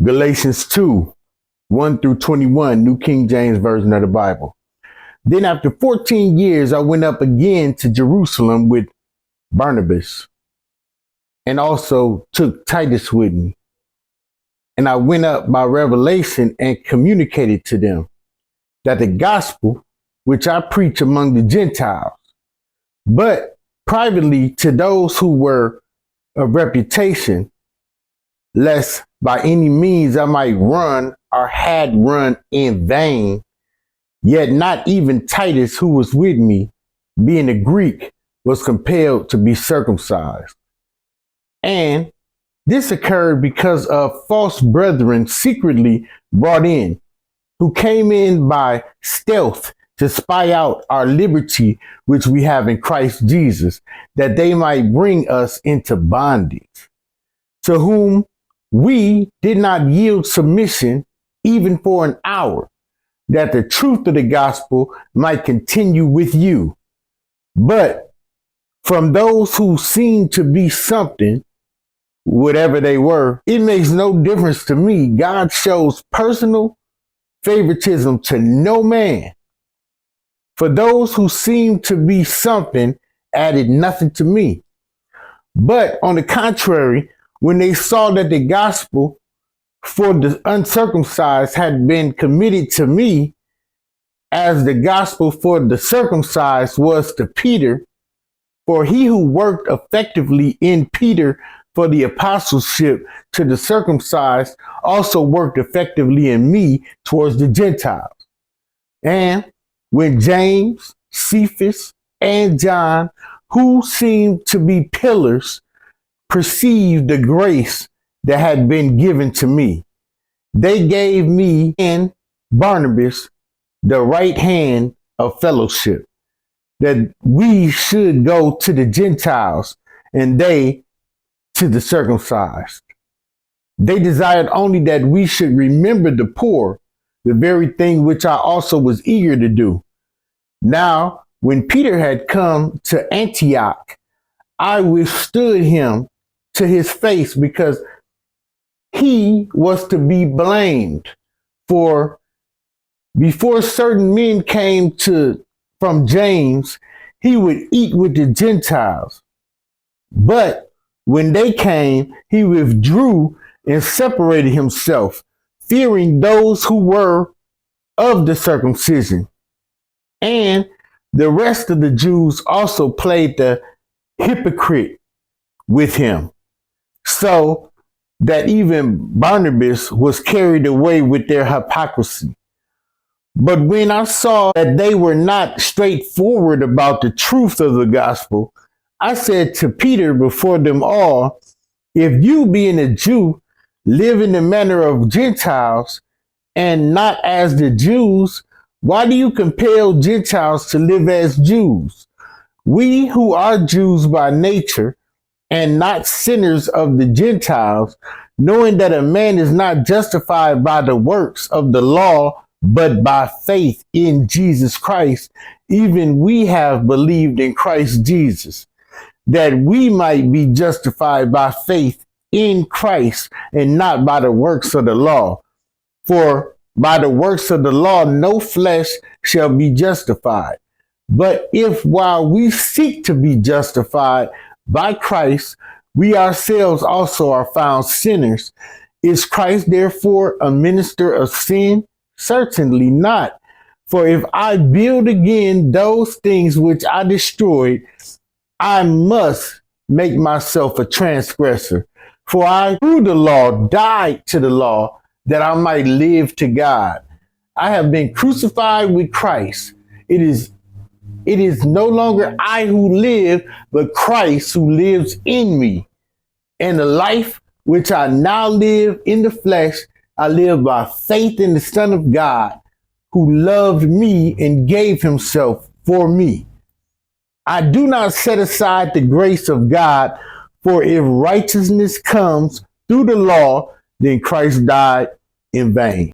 Galatians 2, 1 through 21, New King James Version of the Bible. Then after 14 years, I went up again to Jerusalem with Barnabas, and also took Titus with me. And I went up by revelation and communicated to them that the gospel which I preach among the Gentiles, but privately to those who were of reputation, lest by any means I might run or had run in vain. Yet not even Titus, who was with me, being a Greek, was compelled to be circumcised. And this occurred because of false brethren secretly brought in, who came in by stealth to spy out our liberty which we have in Christ Jesus, that they might bring us into bondage, to whom we did not yield submission even for an hour, that the truth of the gospel might continue with you. But from those who seemed to be something, whatever they were, it makes no difference to me. God shows personal favoritism to no man. For those who seemed to be something added nothing to me. But on the contrary, when they saw that the gospel for the uncircumcised had been committed to me, as the gospel for the circumcised was to Peter, for he who worked effectively in Peter for the apostleship to the circumcised also worked effectively in me towards the Gentiles. And when James, Cephas, and John, who seemed to be pillars, perceived the grace that had been given to me, they gave me and Barnabas the right hand of fellowship, that we should go to the Gentiles and they to the circumcised. They desired only that we should remember the poor, the very thing which I also was eager to do. Now, when Peter had come to Antioch, I withstood him to his face, because he was to be blamed. For before certain men came from James, he would eat with the Gentiles. But when they came, he withdrew and separated himself, fearing those who were of the circumcision. And the rest of the Jews also played the hypocrite with him, so that even Barnabas was carried away with their hypocrisy. But when I saw that they were not straightforward about the truth of the gospel, I said to Peter before them all, if you, being a Jew, live in the manner of Gentiles and not as the Jews, why do you compel Gentiles to live as Jews? We who are Jews by nature and not sinners of the Gentiles, knowing that a man is not justified by the works of the law, but by faith in Jesus Christ, even we have believed in Christ Jesus, that we might be justified by faith in Christ and not by the works of the law. For by the works of the law, no flesh shall be justified. But if while we seek to be justified by Christ, we ourselves also are found sinners, is Christ therefore a minister of sin? Certainly not. For if I build again those things which I destroyed, I must make myself a transgressor. For I, through the law, died to the law, that I might live to God. I have been crucified with Christ. It is no longer I who live, but Christ who lives in me. And the life which I now live in the flesh, I live by faith in the Son of God, who loved me and gave himself for me. I do not set aside the grace of God, for if righteousness comes through the law, then Christ died in vain.